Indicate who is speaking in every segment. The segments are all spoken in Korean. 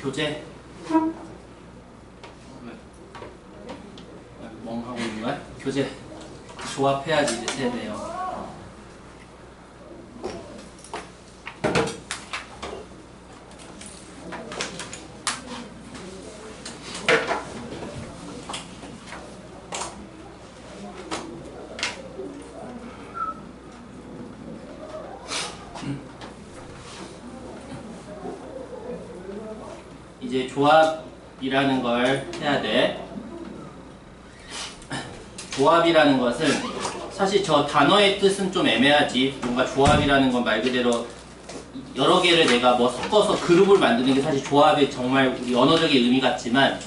Speaker 1: 교재. 멍하고 있는 거야? 교재. 조합해야지 이제 세네요. 이제 조합이라는 걸 해야 돼. 조합이라는 것은 사실 저 단어의 뜻은 좀 애매하지. 뭔가 조합이라는 건 말 그대로 여러 개를 내가 뭐 섞어서 그룹을 만드는 게 사실 조합의 정말 우리 언어적인 의미 같지만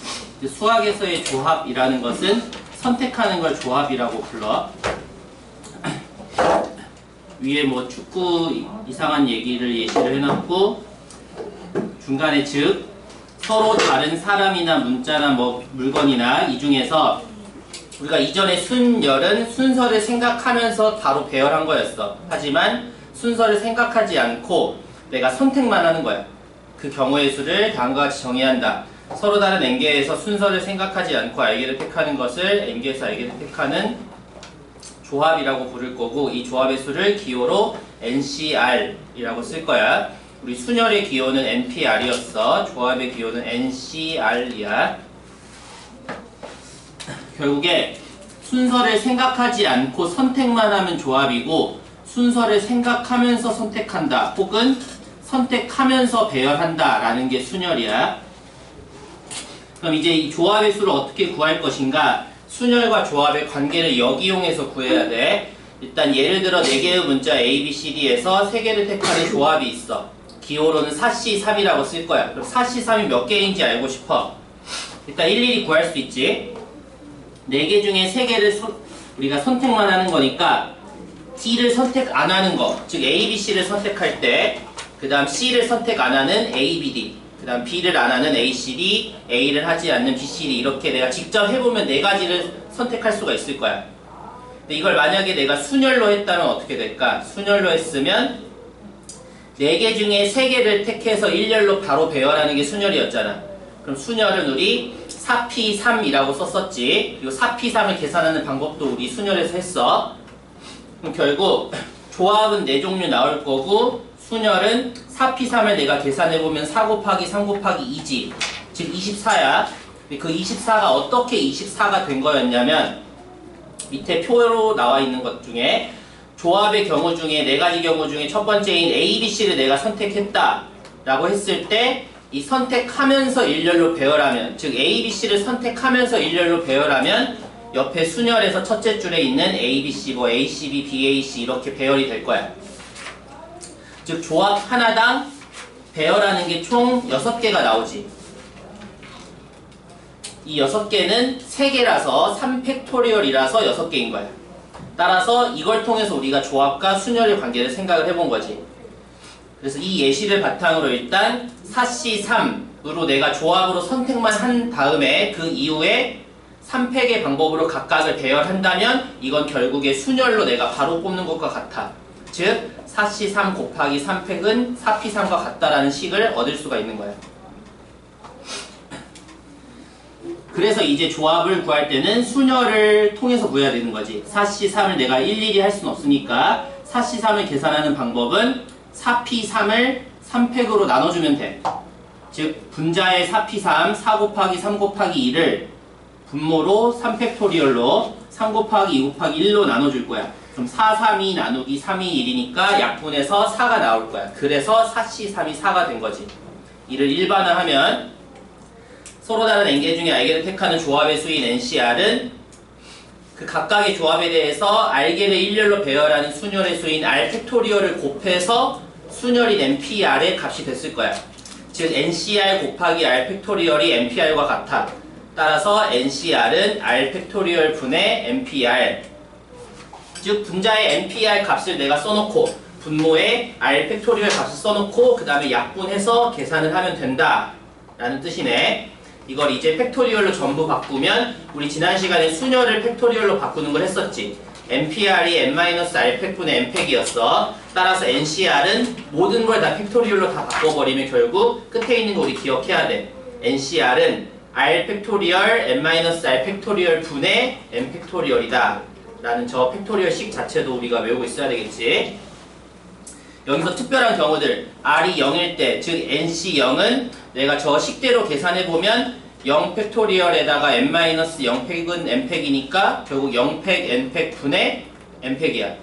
Speaker 1: 수학에서의 조합이라는 것은 선택하는 걸 조합이라고 불러. 위에 뭐 축구 이상한 얘기를 예시를 해놨고 중간에 즉 서로 다른 사람이나 문자나 뭐 물건이나 이 중에서 우리가 이전에 순열은 순서를 생각하면서 바로 배열한 거였어. 하지만 순서를 생각하지 않고 내가 선택만 하는 거야. 그 경우의 수를 다음과 같이 정의해야 한다. 서로 다른 n개에서 순서를 생각하지 않고 알게를 택하는 것을 n개에서 알게를 택하는 조합이라고 부를 거고 이 조합의 수를 기호로 NCR이라고 쓸 거야. 우리 순열의 기호는 NPR이었어. 조합의 기호는 NCR이야. 결국에 순서를 생각하지 않고 선택만 하면 조합이고 순서를 생각하면서 선택한다 혹은 선택하면서 배열한다 라는 게 순열이야. 그럼 이제 이 조합의 수를 어떻게 구할 것인가? 순열과 조합의 관계를 역이용해서 구해야 돼. 일단 예를 들어 4개의 문자 A, B, C, D에서 3개를 택하는 조합이 있어. 기호로는 4C, 3이라고 쓸 거야. 그럼 4C, 3이 몇 개인지 알고 싶어. 일단 일일이 구할 수 있지. 4개 중에 3개를 우리가 선택만 하는 거니까 D를 선택 안 하는 거, 즉 A, B, C를 선택할 때 그 다음 C를 선택 안 하는 A, B, D 그 다음 B를 안 하는 A, C, D A를 하지 않는 B, C, D 이렇게 내가 직접 해보면 4가지를 선택할 수가 있을 거야. 근데 이걸 만약에 내가 순열로 했다면 어떻게 될까? 순열로 했으면 4개 중에 3개를 택해서 일렬로 바로 배열하는 게 순열이었잖아. 그럼 순열은 우리 4P3이라고 썼었지. 그리고 4P3을 계산하는 방법도 우리 순열에서 했어. 그럼 결국 조합은 4종류 나올 거고 순열은 4P3을 내가 계산해보면 4 곱하기 3 곱하기 2지. 즉 24야. 그 24가 어떻게 24가 된 거였냐면 밑에 표로 나와 있는 것 중에 조합의 경우 중에 4가지 경우 중에 첫 번째인 A, B, C를 내가 선택했다 라고 했을 때 이 선택하면서 일렬로 배열하면 즉 A, B, C를 선택하면서 일렬로 배열하면 옆에 순열에서 첫째 줄에 있는 A, B, C, 뭐 A, C, B, B, A, C 이렇게 배열이 될 거야. 즉 조합 하나당 배열하는 게 총 6개가 나오지. 이 6개는 3개라서 3팩토리얼이라서 6개인 거야. 따라서 이걸 통해서 우리가 조합과 순열의 관계를 생각을 해본 거지. 그래서 이 예시를 바탕으로 일단 4C3으로 내가 조합으로 선택만 한 다음에 그 이후에 3팩의 방법으로 각각을 배열한다면 이건 결국에 순열로 내가 바로 뽑는 것과 같아. 즉 4C3 곱하기 3팩은 4P3과 같다라는 식을 얻을 수가 있는 거야. 그래서 이제 조합을 구할 때는 순열을 통해서 구해야 되는 거지. 4C3을 내가 일일이 할 수는 없으니까 4C3을 계산하는 방법은 4P3을 3팩으로 나눠주면 돼. 즉 분자의 4P3, 4 곱하기 3 곱하기 2를 분모로 3팩토리얼로 3 곱하기 2 곱하기 1로 나눠줄 거야. 그럼 4, 3이 나누기 3이 1이니까 약분해서 4가 나올 거야. 그래서 4C3이 4가 된 거지. 이를 일반화하면 서로 다른 n개 중에 알게를 택하는 조합의 수인 NCR은 그 각각의 조합에 대해서 알게를 일렬로 배열하는 순열의 수인 R 팩토리얼을 곱해서 순열인 NPR의 값이 됐을 거야. 즉 NCR 곱하기 R 팩토리얼이 NPR과 같아. 따라서 NCR은 R 팩토리얼 분의 NPR. 즉 분자의 NPR 값을 내가 써놓고 분모에 R 팩토리얼 값을 써놓고 그 다음에 약분해서 계산을 하면 된다 라는 뜻이네. 이걸 이제 팩토리얼로 전부 바꾸면 우리 지난 시간에 순열을 팩토리얼로 바꾸는 걸 했었지. NPR이 n-r팩분의 n팩이었어. 따라서 NCR은 모든 걸 다 팩토리얼로 다 바꿔버리면 결국 끝에 있는 거 우리 기억해야 돼. NCR은 r 팩토리얼 n-r 팩토리얼 분의 n 팩토리얼이다 라는 저 팩토리얼식 자체도 우리가 외우고 있어야 되겠지. 여기서 특별한 경우들 r이 0일 때, 즉 NC0은 내가 저 식대로 계산해보면 0 팩토리얼에다가 n-0팩은 n팩이니까 결국 0팩 n팩 분의 n팩이야.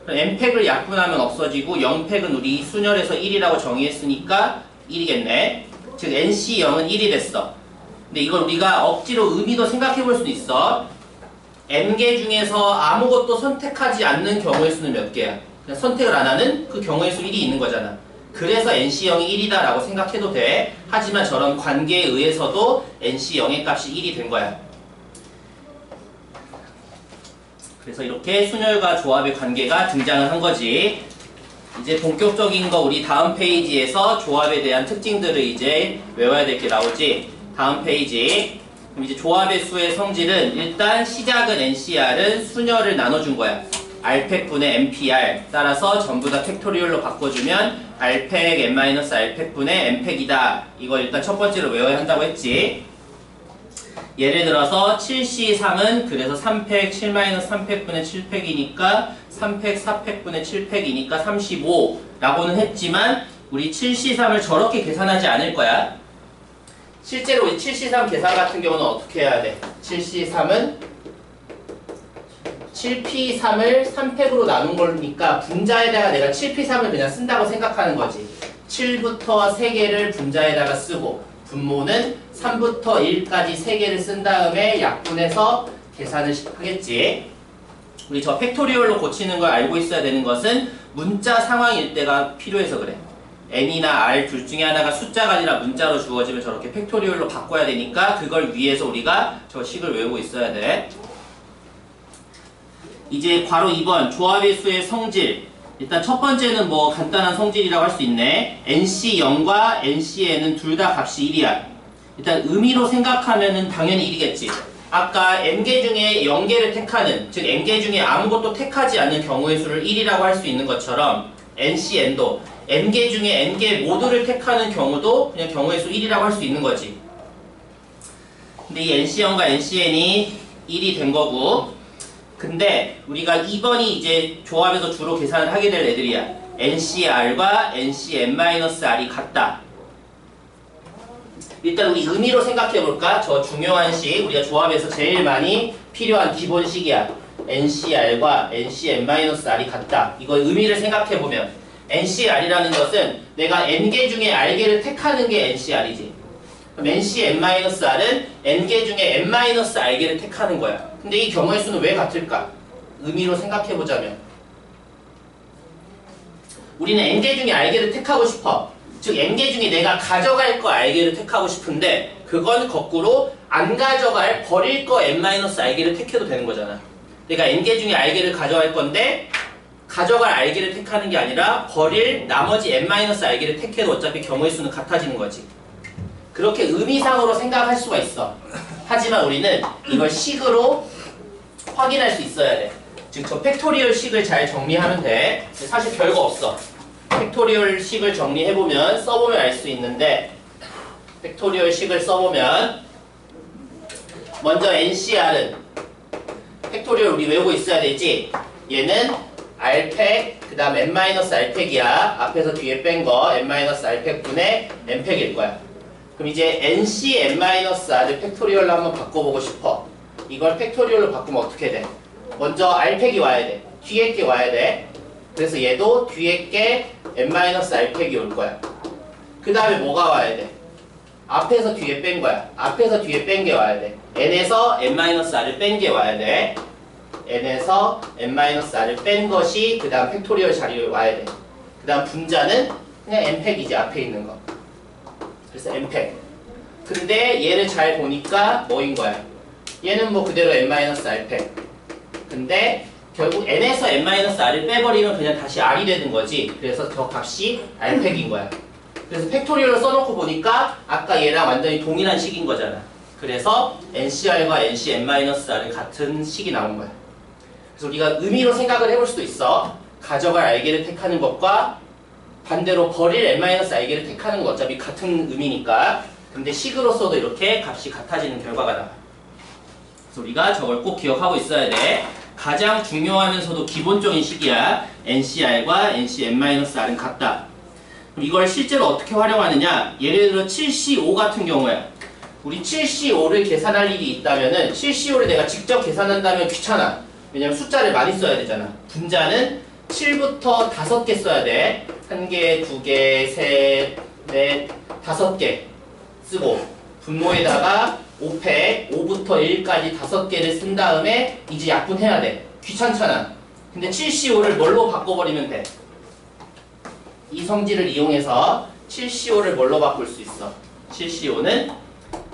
Speaker 1: n팩을 약분하면 없어지고 0팩은 우리 순열에서 1이라고 정의했으니까 1이겠네. 즉 NC0은 1이 됐어. 근데 이걸 우리가 억지로 의미도 생각해볼 수도 있어. n개 중에서 아무것도 선택하지 않는 경우의 수는 몇 개야? 그냥 선택을 안 하는 그 경우의 수 1이 있는 거잖아. 그래서 NC0이 1이다 라고 생각해도 돼. 하지만 저런 관계에 의해서도 NC0의 값이 1이 된 거야. 그래서 이렇게 순열과 조합의 관계가 등장을 한 거지. 이제 본격적인 거 우리 다음 페이지에서 조합에 대한 특징들을 이제 외워야 될 게 나오지. 다음 페이지. 그럼 이제 조합의 수의 성질은 일단 시작은 NCR은 순열을 나눠준 거야. R팩분의 NPR 따라서 전부 다 팩토리얼로 바꿔주면 R팩 n-R팩분의 n팩이다. 이거 일단 첫 번째로 외워야 한다고 했지. 예를 들어서 7C3은 그래서 3팩 7-3팩분의 7팩이니까 3팩 4팩분의 7팩이니까 35 라고는 했지만 우리 7C3을 저렇게 계산하지 않을 거야. 실제로 우리 7C3 계산 같은 경우는 어떻게 해야 돼? 7C3은 7P3을 3팩으로 나눈 거니까 분자에다가 내가 7P3을 그냥 쓴다고 생각하는 거지. 7부터 3개를 분자에다가 쓰고 분모는 3부터 1까지 3개를 쓴 다음에 약분해서 계산을 하겠지. 우리 저 팩토리얼로 고치는 걸 알고 있어야 되는 것은 문자 상황일 때가 필요해서 그래. n이나 r 둘 중에 하나가 숫자가 아니라 문자로 주어지면 저렇게 팩토리얼로 바꿔야 되니까 그걸 위해서 우리가 저 식을 외우고 있어야 돼. 이제 괄호 2번 조합의 수의 성질. 일단 첫 번째는 뭐 간단한 성질이라고 할 수 있네. NC0과 NCN은 둘 다 값이 1이야. 일단 의미로 생각하면은 당연히 1이겠지. 아까 n개 중에 0개를 택하는, 즉 n개 중에 아무것도 택하지 않는 경우의 수를 1이라고 할 수 있는 것처럼 NCN도 n개 중에 n개 모두를 택하는 경우도 그냥 경우의 수 1이라고 할 수 있는 거지. 근데 이 NC0과 NCN이 1이 된 거고, 근데 우리가 2번이 이제 조합에서 주로 계산을 하게 될 애들이야. NCR과 NCN-R이 같다. 일단 우리 의미로 생각해볼까? 저 중요한 식, 우리가 조합에서 제일 많이 필요한 기본식이야. NCR과 NCN-R이 같다. 이거 의미를 생각해보면 NCR이라는 것은 내가 n개 중에 r개를 택하는 게 NCR이지. 그럼 NCN-R은 n개 중에 n-r개를 택하는 거야. 근데 이 경우의 수는 왜 같을까? 의미로 생각해보자면 우리는 n개 중에 r개를 택하고 싶어. 즉 n개 중에 내가 가져갈 거 r개를 택하고 싶은데 그건 거꾸로 안 가져갈 버릴 거 n-r개를 택해도 되는 거잖아. 내가 n개 중에 r개를 가져갈 건데 가져갈 r개를 택하는 게 아니라 버릴 나머지 n-r개를 택해도 어차피 경우의 수는 같아지는 거지. 그렇게 의미상으로 생각할 수가 있어. 하지만 우리는 이걸 식으로 확인할 수 있어야 돼. 즉 저 팩토리얼 식을 잘 정리하면 돼. 사실 별거 없어. 팩토리얼 식을 정리해보면 써보면 알 수 있는데 팩토리얼 식을 써보면 먼저 NCR은 팩토리얼 우리 외우고 있어야 되지. 얘는 R팩 그 다음 n-R팩이야. 앞에서 뒤에 뺀 거 n-R팩 분의 n팩일 거야. 그럼 이제 NCN-R을 팩토리얼로 한번 바꿔보고 싶어. 이걸 팩토리얼로 바꾸면 어떻게 돼? 먼저 R팩이 와야 돼. 뒤에 게 와야 돼. 그래서 얘도 뒤에 게 n-R팩이 올 거야. 그 다음에 뭐가 와야 돼? 앞에서 뒤에 뺀 거야. 앞에서 뒤에 뺀 게 와야 돼. n에서 n-R을 뺀 게 와야 돼. n에서 n-R을 뺀 것이 그 다음 팩토리얼 자리에 와야 돼. 그 다음 분자는 그냥 n팩이지. 앞에 있는 거. 그래서 n팩. 근데 얘를 잘 보니까 뭐인 거야? 얘는 뭐 그대로 n-R팩. 근데 결국 n에서 n-R을 빼버리면 그냥 다시 r이 되는 거지. 그래서 저 값이 r팩인 거야. 그래서 팩토리얼로 써놓고 보니까 아까 얘랑 완전히 동일한 식인 거잖아. 그래서 NCR과 NCN-R은 같은 식이 나온 거야. 그래서 우리가 의미로 생각을 해볼 수도 있어. 가져갈 알게를 택하는 것과 반대로 버릴 n-알게를 택하는 거 어차피 같은 의미니까. 근데 식으로서도 이렇게 값이 같아지는 결과가 나와. 그래서 우리가 저걸 꼭 기억하고 있어야 돼. 가장 중요하면서도 기본적인 식이야. NCR과 NCn-R은 같다. 그럼 이걸 실제로 어떻게 활용하느냐? 예를 들어 7C5 같은 경우에 우리 7C5를 계산할 일이 있다면은 7C5를 내가 직접 계산한다면 귀찮아. 왜냐면 숫자를 많이 써야 되잖아. 분자는 7부터 5개 써야 돼. 1개, 2개, 3, 4, 5개 쓰고 분모에다가 5팩, 5부터 1까지 5개를 쓴 다음에 이제 약분해야 돼. 귀찮잖아. 근데 7C5를 뭘로 바꿔버리면 돼? 이 성질을 이용해서 7C5를 뭘로 바꿀 수 있어? 7C5는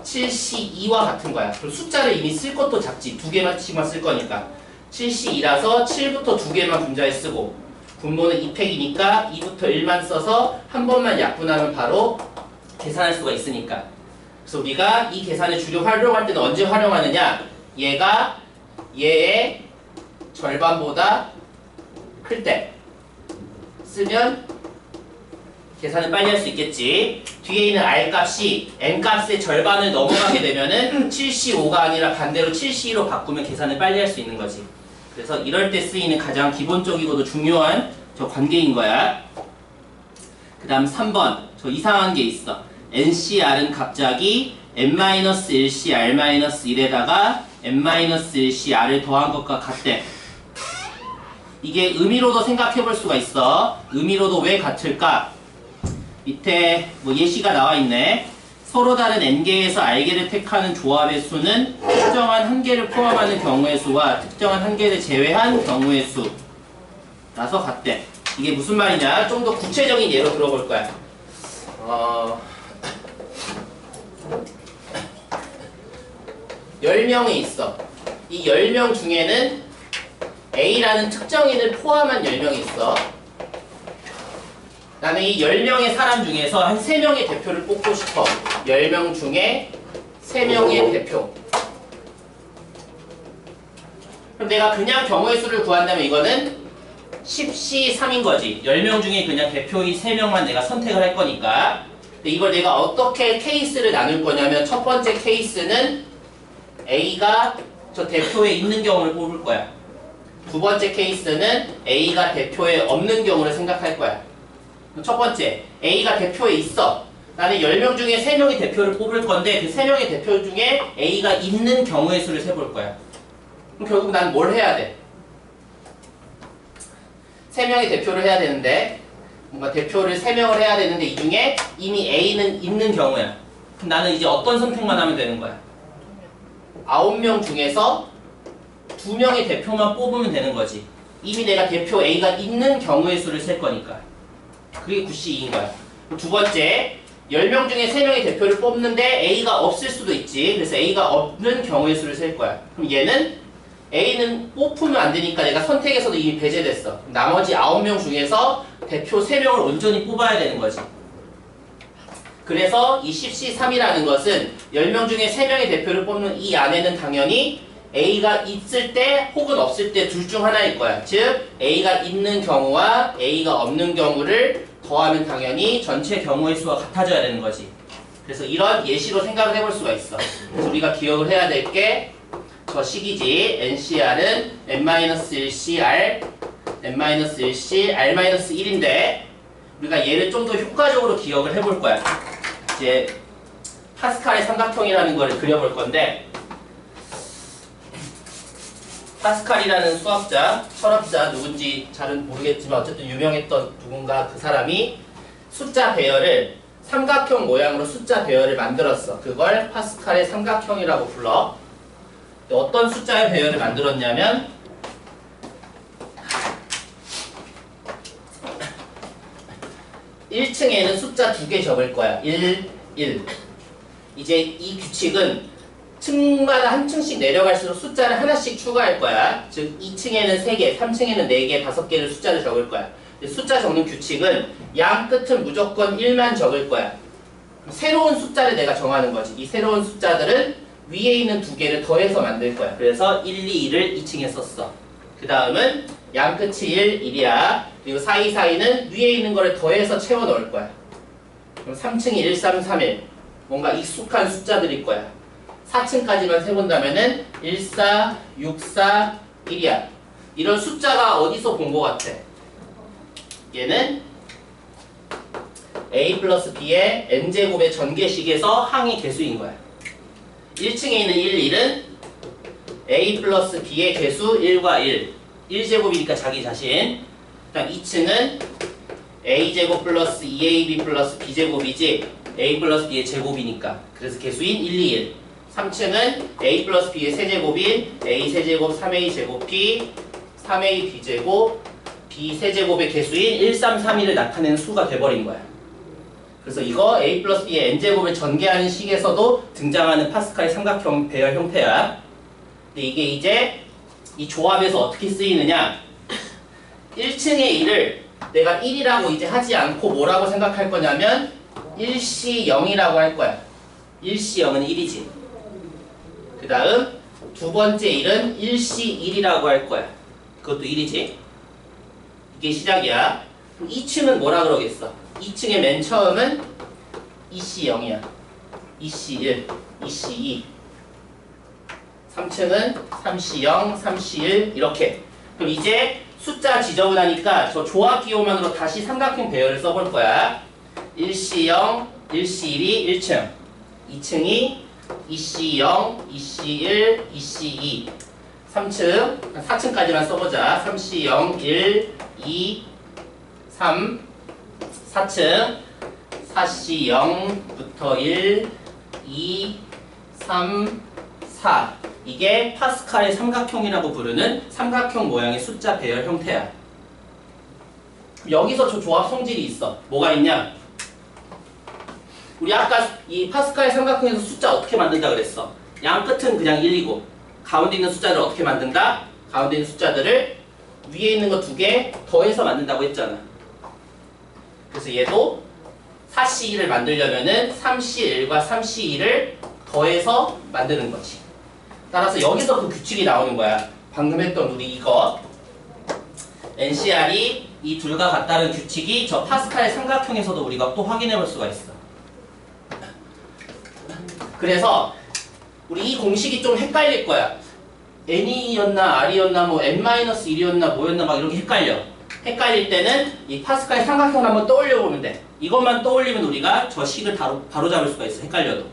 Speaker 1: 7C2와 같은 거야. 그리고 숫자를 이미 쓸 것도 작지. 2개만씩만 쓸 거니까. 7C2라서 7부터 2개만 분자에 쓰고 분모는 2팩이니까 2부터 1만 써서 한 번만 약분하면 바로 계산할 수가 있으니까. 그래서 우리가 이 계산을 주로 활용할 때는 언제 활용하느냐? 얘가 얘의 절반보다 클 때 쓰면 계산을 빨리 할 수 있겠지. 뒤에 있는 R값이 N값의 절반을 넘어가게 되면은 7C5가 아니라 반대로 7C2로 바꾸면 계산을 빨리 할 수 있는 거지. 그래서 이럴 때 쓰이는 가장 기본적이고도 중요한 저 관계인 거야. 그 다음 3번. 저 이상한 게 있어. NCR은 갑자기 n-1C R-1에다가 n-1C R을 더한 것과 같대. 이게 의미로도 생각해 볼 수가 있어. 의미로도 왜 같을까? 밑에 뭐 예시가 나와 있네. 서로 다른 n개에서 r개를 택하는 조합의 수는 특정한 한 개를 포함하는 경우의 수와 특정한 한 개를 제외한 경우의 수라서 같대. 이게 무슨 말이냐? 좀 더 구체적인 예로 들어볼 거야. 10명이 있어. 이 10명 중에는 A라는 특정인을 포함한 10명이 있어. 나는 이 10명의 사람 중에서 한 3명의 대표를 뽑고 싶어. 10명 중에 3명의 대표. 그럼 내가 그냥 경우의 수를 구한다면 이거는 10C3인 거지. 10명 중에 그냥 대표인 3명만 내가 선택을 할 거니까. 근데 이걸 내가 어떻게 케이스를 나눌 거냐면 첫 번째 케이스는 A가 저 대표에 있는 경우를 뽑을 거야. 두 번째 케이스는 A가 대표에 없는 경우를 생각할 거야. 첫 번째, A가 대표에 있어. 나는 10명 중에 3명의 대표를 뽑을 건데 그 3명의 대표 중에 A가 있는 경우의 수를 세볼 거야. 그럼 결국 난 뭘 해야 돼? 3명의 대표를 해야 되는데 뭔가 대표를 3명을 해야 되는데 이 중에 이미 A는 있는 경우야. 그럼 나는 이제 어떤 선택만 하면 되는 거야? 9명 중에서 2명의 대표만 뽑으면 되는 거지. 이미 내가 대표 A가 있는 경우의 수를 셀 거니까. 그게 9C2인 거야. 두 번째, 10명 중에 3명의 대표를 뽑는데 A가 없을 수도 있지. 그래서 A가 없는 경우의 수를 셀 거야. 그럼 얘는 A는 뽑으면 안 되니까 내가 선택에서도 이미 배제됐어. 나머지 9명 중에서 대표 3명을 온전히 뽑아야 되는 거지. 그래서 이 10C3이라는 것은 10명 중에 3명의 대표를 뽑는 이 안에는 당연히 A가 있을 때 혹은 없을 때 둘 중 하나일 거야. 즉 A가 있는 경우와 A가 없는 경우를 더하면 당연히 전체 경우의 수가 같아져야 되는 거지. 그래서 이런 예시로 생각을 해볼 수가 있어. 그래서 우리가 기억을 해야 될 게 저 식이지. NCR은 n-1C R, n-1C R-1인데 우리가 얘를 좀 더 효과적으로 기억을 해볼 거야. 이제 파스칼의 삼각형이라는 걸 그려볼 건데 파스칼이라는 수학자, 철학자 누군지 잘은 모르겠지만 어쨌든 유명했던 누군가 그 사람이 숫자 배열을 삼각형 모양으로 숫자 배열을 만들었어. 그걸 파스칼의 삼각형이라고 불러. 어떤 숫자의 배열을 만들었냐면 1층에는 숫자 2개 적을 거야. 1, 1. 이제 이 규칙은 층마다 한 층씩 내려갈수록 숫자를 하나씩 추가할 거야. 즉 2층에는 3개, 3층에는 4개, 5개를 숫자를 적을 거야. 숫자 적는 규칙은 양 끝은 무조건 1만 적을 거야. 새로운 숫자를 내가 정하는 거지. 이 새로운 숫자들은 위에 있는 2개를 더해서 만들 거야. 그래서 1, 2, 2를 2층에 썼어. 그 다음은 양 끝이 1, 1이야. 그리고 사이사이는 위에 있는 거를 더해서 채워 넣을 거야. 그럼 3층이 1, 3, 3, 1. 뭔가 익숙한 숫자들일 거야. 4층까지만 세본다면은 1, 4, 6, 4, 1이야. 이런 숫자가 어디서 본 것 같아? 얘는 a 플러스 b의 n제곱의 전개식에서 항이 개수인 거야. 1층에 있는 1, 1은 a 플러스 b의 개수 1과 1. 1제곱이니까 자기 자신. 그다음 2층은 a제곱 플러스 2ab 플러스 b제곱이지 a 플러스 b의 제곱이니까. 그래서 개수인 1, 2, 1. 3층은 a 플러스 b의 세제곱인 a 세제곱 3a 제곱 b 3a b제곱 b 세제곱의 개수인 1, 3, 3, 1을 나타내는 수가 돼버린 거야. 그래서 이거 a 플러스 b의 n제곱을 전개하는 식에서도 등장하는 파스칼의 삼각형 배열 형태야. 근데 이게 이제 이 조합에서 어떻게 쓰이느냐, 1층의 1을 내가 1이라고 이제 하지 않고 뭐라고 생각할 거냐면 1C 0이라고 할 거야. 1C 0은 1이지. 그 다음 두 번째 1은 1C 1이라고 할 거야. 그것도 1이지. 이게 시작이야. 그럼 2층은 뭐라 그러겠어? 2층의 맨 처음은 2C 0이야. 2C 1, 2C 2. 3층은 3C 0, 3C 1 이렇게. 그럼 이제 숫자 지저분하니까 저 조합 기호만으로 다시 삼각형 배열을 써볼 거야. 1C 0, 1C 1이 1층. 2층이 2C 0, 2C 1, 2C 2. 3층, 4층까지만 써보자. 3C 0, 1, 2, 3. 4층 4C 0부터 1, 2, 3, 4. 이게 파스칼의 삼각형이라고 부르는 삼각형 모양의 숫자 배열 형태야. 여기서 저 조합 성질이 있어. 뭐가 있냐? 우리 아까 이 파스칼의 삼각형에서 숫자 어떻게 만든다 그랬어? 양 끝은 그냥 1이고 가운데 있는 숫자를 어떻게 만든다? 가운데 있는 숫자들을 위에 있는 거 두 개 더해서 만든다고 했잖아. 그래서 얘도 4C1을 만들려면은 3C1과 3C2를 더해서 만드는 거지. 따라서 여기서 그 규칙이 나오는 거야. 방금 했던 우리 이거 NCR이 이 둘과 같다는 규칙이 저 파스칼의 삼각형에서도 우리가 또 확인해 볼 수가 있어. 그래서 우리 이 공식이 좀 헷갈릴 거야. N이었나 R이었나 뭐 N-1이었나 뭐였나 막 이렇게 헷갈려. 헷갈릴 때는 이 파스칼의 삼각형을 한번 떠올려 보면 돼. 이것만 떠올리면 우리가 저 식을 바로 잡을 수가 있어. 헷갈려도.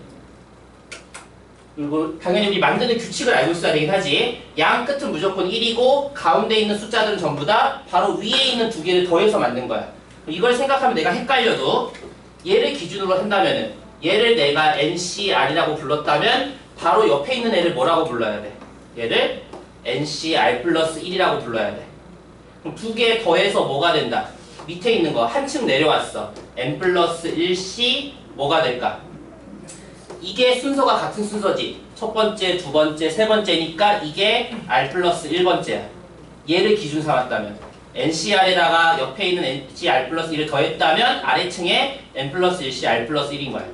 Speaker 1: 그리고 당연히 우리 만드는 규칙을 알고 있어야 되긴 하지. 양 끝은 무조건 1이고 가운데 있는 숫자들은 전부 다 바로 위에 있는 두 개를 더해서 만든 거야. 이걸 생각하면 내가 헷갈려도 얘를 기준으로 한다면은 얘를 내가 NCR이라고 불렀다면 바로 옆에 있는 애를 뭐라고 불러야 돼? 얘를 NCR 플러스 1이라고 불러야 돼. 그럼 두 개 더해서 뭐가 된다? 밑에 있는 거 한층 내려왔어. N 플러스 1C 뭐가 될까? 이게 순서가 같은 순서지. 첫 번째, 두 번째, 세 번째니까 이게 R 플러스 1번째야. 얘를 기준 삼았다면 NCR에다가 옆에 있는 NCR 플러스 1을 더했다면 아래층에 N 플러스 1C R 플러스 1인 거야.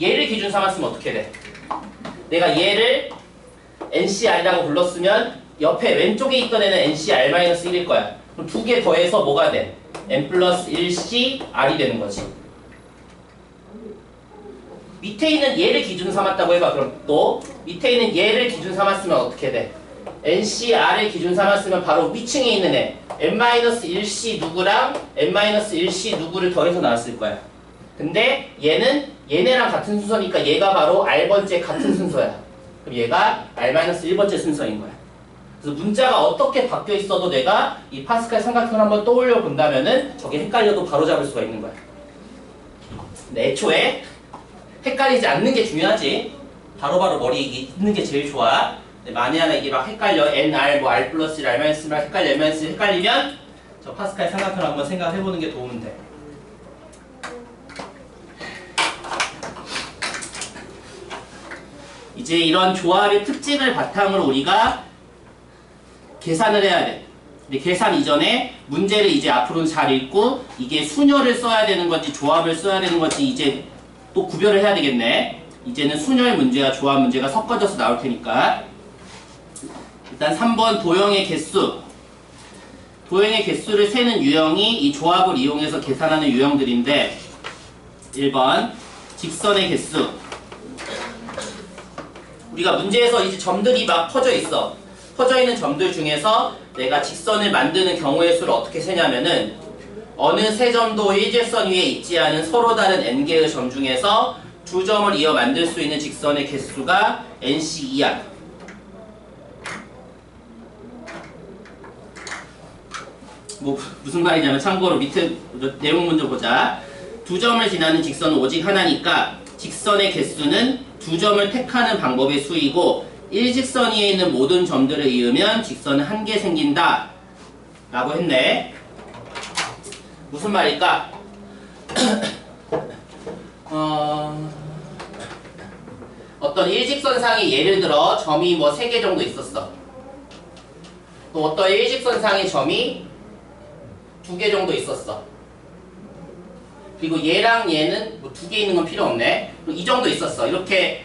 Speaker 1: 얘를 기준 삼았으면 어떻게 돼? 내가 얘를 NCR이라고 불렀으면 옆에 왼쪽에 있던 애는 NCR-1일 거야. 그럼 두 개 더해서 뭐가 돼? N 플러스 1C R이 되는 거지. 밑에 있는 얘를 기준 삼았다고 해봐. 그럼 또 밑에 있는 얘를 기준 삼았으면 어떻게 돼? NCR을 기준 삼았으면 바로 위층에 있는 애 N-1C 누구랑 N-1C 누구를 더해서 나왔을 거야. 근데 얘는 얘네랑 같은 순서니까 얘가 바로 R번째 같은 순서야. 그럼 얘가 R-1번째 순서인 거야. 그래서 문자가 어떻게 바뀌어 있어도 내가 이 파스칼 삼각형을 한번 떠올려 본다면은 저게 헷갈려도 바로 잡을 수가 있는 거야. 근데 애초에 헷갈리지 않는 게 중요하지. 바로바로 머리에 있는 게 제일 좋아. 근데 만에 하나 이게 막 헷갈려. NR, 뭐 R 플러스 1, R 마이너스 1, 헷갈려, M 마이너스 1 헷갈리면 저 파스칼 삼각형을 한번 생각해보는 게 도움이 돼. 이제 이런 조합의 특징을 바탕으로 우리가 계산을 해야 돼. 근데 계산 이전에 문제를 이제 앞으로는 잘 읽고 이게 순열을 써야 되는 건지 조합을 써야 되는 건지 이제 또 구별을 해야 되겠네. 이제는 순열 문제와 조합 문제가 섞어져서 나올 테니까 일단 3번 도형의 개수. 도형의 개수를 세는 유형이 이 조합을 이용해서 계산하는 유형들인데 1번 직선의 개수. 우리가 문제에서 이제 점들이 막 퍼져 있어. 퍼져 있는 점들 중에서 내가 직선을 만드는 경우의 수를 어떻게 세냐면은 어느 세 점도 일직선 위에 있지 않은 서로 다른 n개의 점 중에서 두 점을 이어 만들 수 있는 직선의 개수가 nc2야. 뭐 무슨 말이냐면 참고로 밑에 내용 먼저 보자. 두 점을 지나는 직선은 오직 하나니까 직선의 개수는 두 점을 택하는 방법의 수이고 일직선 위에 있는 모든 점들을 이으면 직선은 한 개 생긴다 라고 했네. 무슨 말일까? 어떤 일직선상에 예를 들어 점이 뭐 3개 정도 있었어. 또 어떤 일직선상에 점이 2개 정도 있었어. 그리고 얘랑 얘는 뭐 2개 있는 건 필요 없네. 이 정도 있었어. 이렇게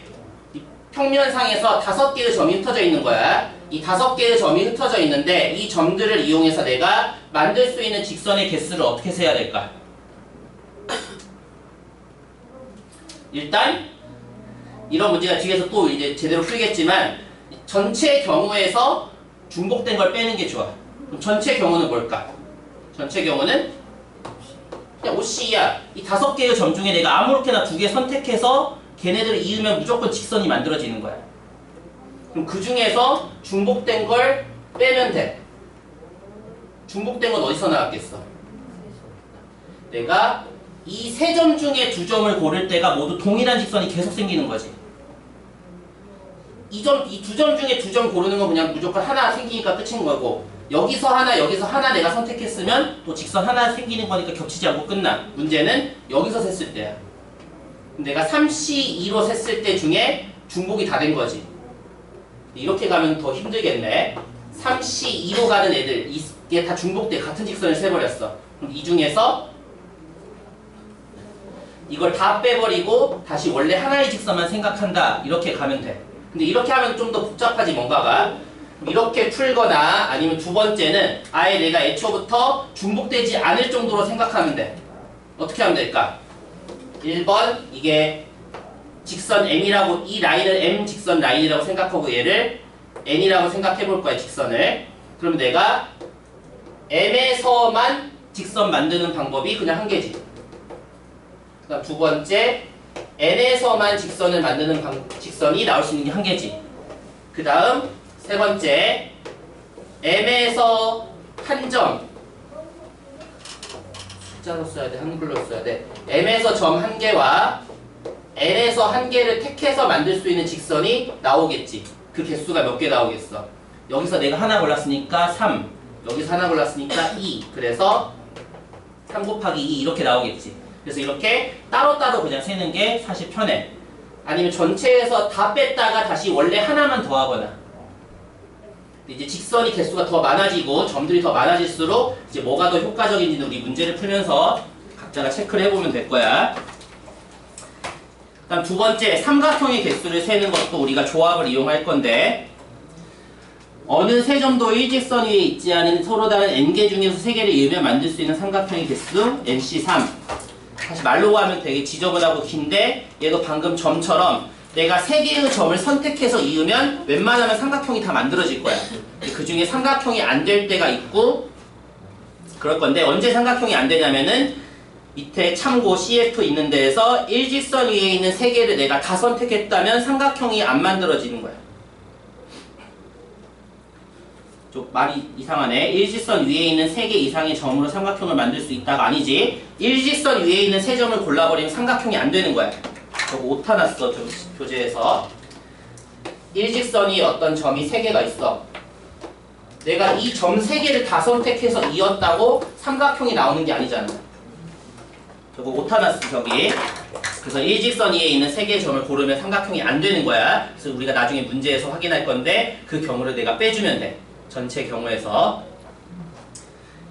Speaker 1: 평면상에서 5개의 점이 흩어져 있는 거야. 이 5개의 점이 흩어져 있는데 이 점들을 이용해서 내가 만들 수 있는 직선의 개수를 어떻게 세야 될까? 일단 이런 문제가 뒤에서 또 이제 제대로 풀겠지만 전체 경우에서 중복된 걸 빼는 게 좋아. 그럼 전체 경우는 뭘까? 전체 경우는 그냥 OC야. 이 5개의 점 중에 내가 아무렇게나 2개 선택해서 걔네들을 이으면 무조건 직선이 만들어지는 거야. 그럼 그 중에서 중복된 걸 빼면 돼. 중복된 건 어디서 나왔겠어? 내가 이 세 점 중에 2점을 고를 때가 모두 동일한 직선이 계속 생기는 거지. 이 2점 중에 2점 고르는 건 그냥 무조건 하나 생기니까 끝인 거고, 여기서 하나 내가 선택했으면 또 직선 하나 생기는 거니까 겹치지 않고 끝나. 문제는 여기서 셌을 때야. 내가 3C2로 셌을 때 중에 중복이 다 된 거지. 이렇게 가면 더 힘들겠네. 3C2로 가는 애들, 이게 다 중복돼. 같은 직선을 세버렸어. 그럼 이 중에서 이걸 다 빼버리고 다시 원래 하나의 직선만 생각한다. 이렇게 가면 돼. 근데 이렇게 하면 좀 더 복잡하지 뭔가가. 이렇게 풀거나 아니면 두 번째는 아예 내가 애초부터 중복되지 않을 정도로 생각하면 돼. 어떻게 하면 될까? 1번 이게 직선 M이라고, 이 라인을 M 직선 라인이라고 생각하고 얘를 N이라고 생각해 볼 거야, 직선을. 그럼 내가 M에서만 직선 만드는 방법이 그냥 한 개지. 그 다음 두 번째, N에서만 직선을 만드는 직선이 나올 수 있는 게 한 개지. 그 다음 세 번째, M에서 한 점, 숫자로 써야 돼, 한글로 써야 돼. M에서 점 한 개와 N에서 한 개를 택해서 만들 수 있는 직선이 나오겠지. 그 개수가 몇 개 나오겠어? 여기서 내가 하나 골랐으니까 3, 여기서 하나 골랐으니까 2. 그래서 3 곱하기 2 이렇게 나오겠지. 그래서 이렇게 따로따로 그냥 세는 게 사실 편해. 아니면 전체에서 다 뺐다가 다시 원래 하나만 더하거나. 이제 직선이 개수가 더 많아지고 점들이 더 많아질수록 이제 뭐가 더 효과적인지는 우리 문제를 풀면서 각자가 체크를 해보면 될 거야. 그다음 두 번째, 삼각형의 개수를 세는 것도 우리가 조합을 이용할 건데, 어느 세 점도 일직선 위에 있지 않은 서로 다른 n개 중에서 세 개를 이으면 만들 수 있는 삼각형의 개수 nc3. 사실 말로 하면 되게 지저분하고 긴데 얘도 방금 점처럼 내가 세 개의 점을 선택해서 이으면 웬만하면 삼각형이 다 만들어질 거야. 그 중에 삼각형이 안 될 때가 있고 그럴 건데, 언제 삼각형이 안 되냐면은 밑에 참고 CF 있는 데에서 일직선 위에 있는 세 개를 내가 다 선택했다면 삼각형이 안 만들어지는 거야. 좀 말이 이상하네. 일직선 위에 있는 3개 이상의 점으로 삼각형을 만들 수 있다가 아니지. 일직선 위에 있는 3점을 골라버리면 삼각형이 안 되는 거야. 저거 오타 났어, 교재에서. 일직선이 어떤 점이 3개가 있어. 내가 이 점 3개를 다 선택해서 이었다고 삼각형이 나오는 게 아니잖아. 저거 오타 났어, 저기. 그래서 일직선 위에 있는 3개의 점을 고르면 삼각형이 안 되는 거야. 그래서 우리가 나중에 문제에서 확인할 건데 그 경우를 내가 빼주면 돼. 전체 경우에서.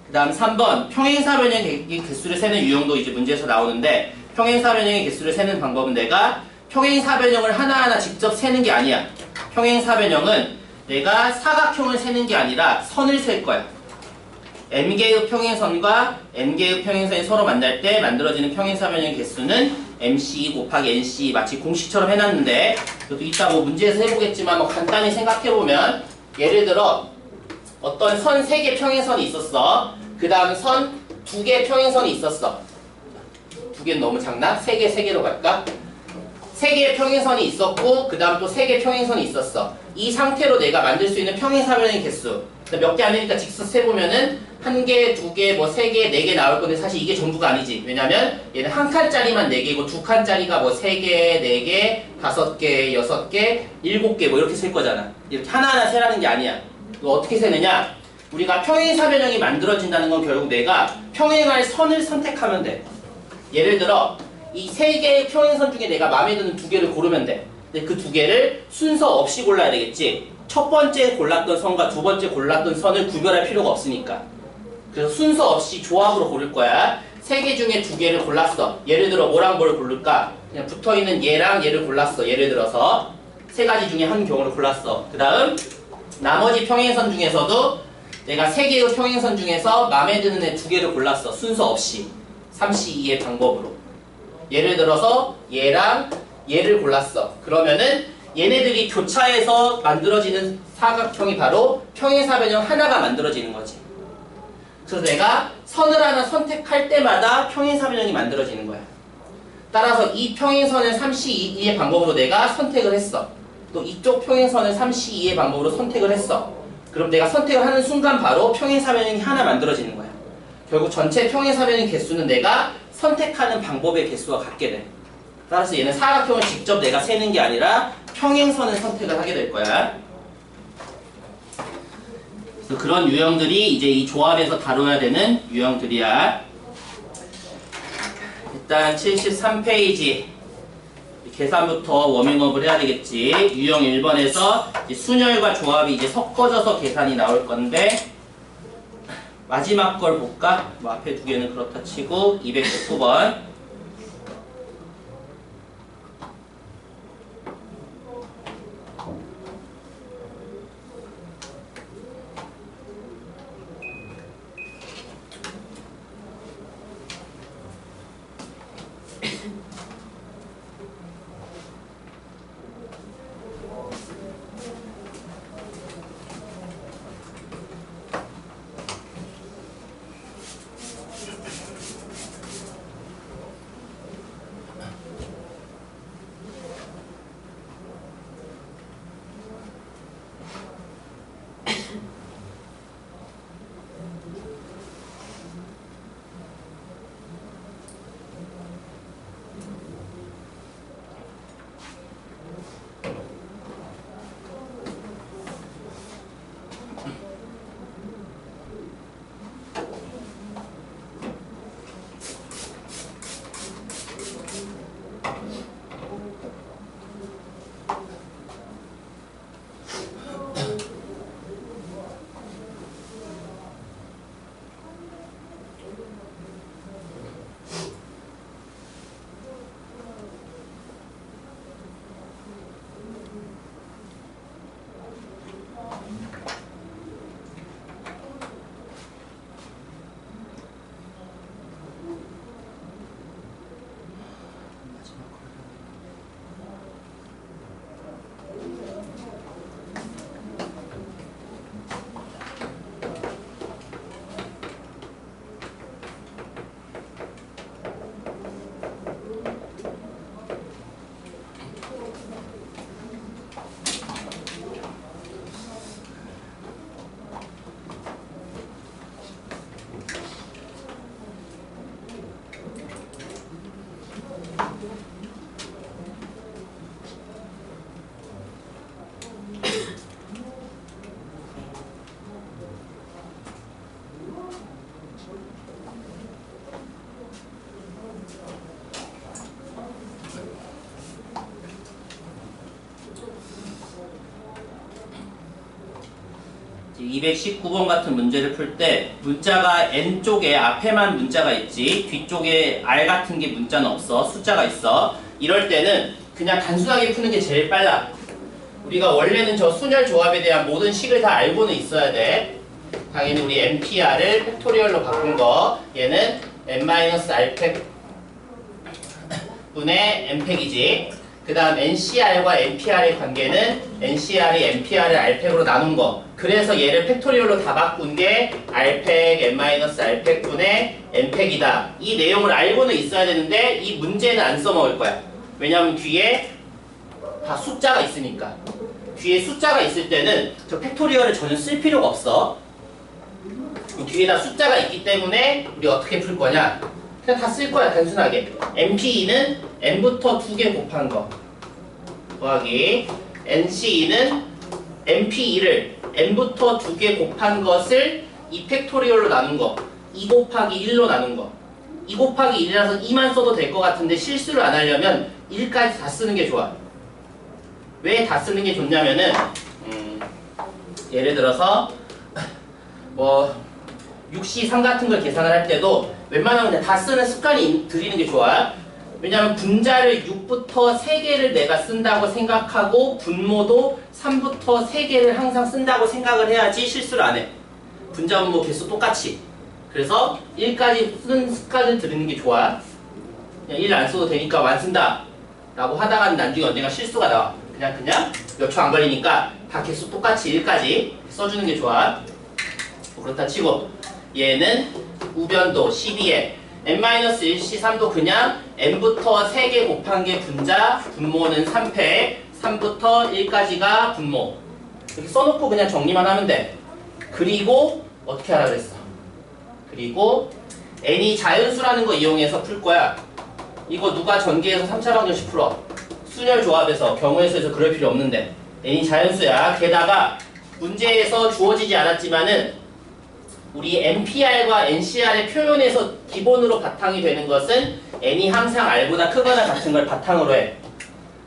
Speaker 1: 그 다음 3번, 평행사변형의 개수를 세는 유형도 이제 문제에서 나오는데, 평행사변형의 개수를 세는 방법은 내가 평행사변형을 하나하나 직접 세는 게 아니야. 평행사변형은 내가 사각형을 세는 게 아니라 선을 셀 거야. m개의 평행선과 n개의 평행선이 서로 만날 때 만들어지는 평행사변형 개수는 MC 곱하기 NC 마치 공식처럼 해놨는데 이것도 이따 뭐 문제에서 해보겠지만 뭐 간단히 생각해보면 예를 들어 어떤 선 3개 평행선이 있었어. 그 다음 선 2개 평행선이 있었어. 2개는 너무 작나? 3개, 3개로 갈까? 3개의 평행선이 있었고 그 다음 또 3개의 평행선이 있었어. 이 상태로 내가 만들 수 있는 평행사변의 개수 몇 개 안 되니까 직선 세보면은 1개, 2개, 뭐 3개, 4개 나올 건데 사실 이게 전부가 아니지. 왜냐면 얘는 한 칸짜리만 4개고 두 칸짜리가 뭐 3개, 4개, 5개, 6개, 7개 뭐 이렇게 셀 거잖아. 이렇게 하나하나 세라는 게 아니야. 이거 어떻게 세느냐? 우리가 평행사변형이 만들어진다는 건 결국 내가 평행할 선을 선택하면 돼. 예를 들어 이 3개의 평행선 중에 내가 마음에 드는 2개를 고르면 돼. 근데 그 2개를 순서 없이 골라야 되겠지. 첫 번째 골랐던 선과 두 번째 골랐던 선을 구별할 필요가 없으니까. 그래서 순서 없이 조합으로 고를 거야. 3개 중에 2개를 골랐어. 예를 들어 뭐랑 뭘 고를까? 그냥 붙어있는 얘랑 얘를 골랐어. 예를 들어서 3가지 중에 한 경우를 골랐어. 그 다음 나머지 평행선 중에서도 내가 3개의 평행선 중에서 마음에 드는 애 2개를 골랐어. 순서 없이 3C2의 방법으로. 예를 들어서 얘랑 얘를 골랐어. 그러면은 얘네들이 교차해서 만들어지는 사각형이 바로 평행사변형 하나가 만들어지는 거지. 그래서 내가 선을 하나 선택할 때마다 평행사변형이 만들어지는 거야. 따라서 이 평행선을 3C2의 방법으로 내가 선택을 했어. 또 이쪽 평행선을 3C2의 방법으로 선택을 했어. 그럼 내가 선택을 하는 순간 바로 평행사변형이 하나 만들어지는 거야. 결국 전체 평행사변형 개수는 내가 선택하는 방법의 개수와 같게 돼. 따라서 얘는 사각형을 직접 내가 세는 게 아니라 평행선을 선택을 하게 될 거야. 그래서 그런 유형들이 이제 이 조합에서 다뤄야 되는 유형들이야. 일단 73페이지 계산부터 워밍업을 해야 되겠지. 유형 1번에서 순열과 조합이 이제 섞어져서 계산이 나올 건데 마지막 걸 볼까? 뭐 앞에 2개는 그렇다 치고 219번 이 219번 같은 문제를 풀 때 문자가 N쪽에 앞에만 문자가 있지 뒤쪽에 R 같은 게 문자는 없어. 숫자가 있어. 이럴 때는 그냥 단순하게 푸는 게 제일 빨라. 우리가 원래는 저 순열 조합에 대한 모든 식을 다 알고는 있어야 돼. 당연히 우리 NPR을 팩토리얼로 바꾼 거 얘는 n-r팩 분의 n팩이지. 그 다음 NCR과 NPR의 관계는 NCR이 NPR을 R팩으로 나눈 거. 그래서 얘를 팩토리얼로 다 바꾼 게 R팩, n-R팩 분의 n팩이다. 이 내용을 알고는 있어야 되는데 이 문제는 안 써먹을 거야. 왜냐하면 뒤에 다 숫자가 있으니까. 뒤에 숫자가 있을 때는 저 팩토리얼을 전혀 쓸 필요가 없어. 뒤에다 숫자가 있기 때문에 우리 어떻게 풀 거냐? 그냥 다 쓸 거야, 단순하게. NPE는 n부터 2개 곱한 거 더하기 NCE는 NPE를 n부터 2개 곱한 것을 2 팩토리얼로 나눈 거 2 곱하기 1로 나눈 거 2 곱하기 1이라서 2만 써도 될 것 같은데 실수를 안 하려면 1까지 다 쓰는 게 좋아. 왜 다 쓰는 게 좋냐면은 예를 들어서 뭐 6C3 같은 걸 계산을 할 때도 웬만하면 그냥 다 쓰는 습관이 들이는 게 좋아. 왜냐하면 분자를 6부터 3개를 내가 쓴다고 생각하고 분모도 3부터 3개를 항상 쓴다고 생각을 해야지 실수를 안 해. 분자 분모 개수 똑같이. 그래서 1까지 쓰는 습관을 들이는 게 좋아. 그냥 1 안 써도 되니까 안 쓴다 라고 하다가는 나중에 언젠가 실수가 나와. 그냥 몇 초 안 걸리니까 다 개수 똑같이 1까지 써주는 게 좋아. 그렇다 치고 얘는 우변도 12에 n-1C3도 그냥 n부터 3개 곱한 게 분자, 분모는 3패, 3부터 1까지가 분모. 이렇게 써놓고 그냥 정리만 하면 돼. 그리고 어떻게 하라 그랬어? 그리고 n이 자연수라는 거 이용해서 풀 거야. 이거 누가 전기에서 3차 방정식 풀어? 순열 조합에서 경우의 수에서 그럴 필요 없는데 n이 자연수야. 게다가 문제에서 주어지지 않았지만은 우리 NPR과 NCR의 표현에서 기본으로 바탕이 되는 것은 n이 항상 r보다 크거나 같은 걸 바탕으로 해.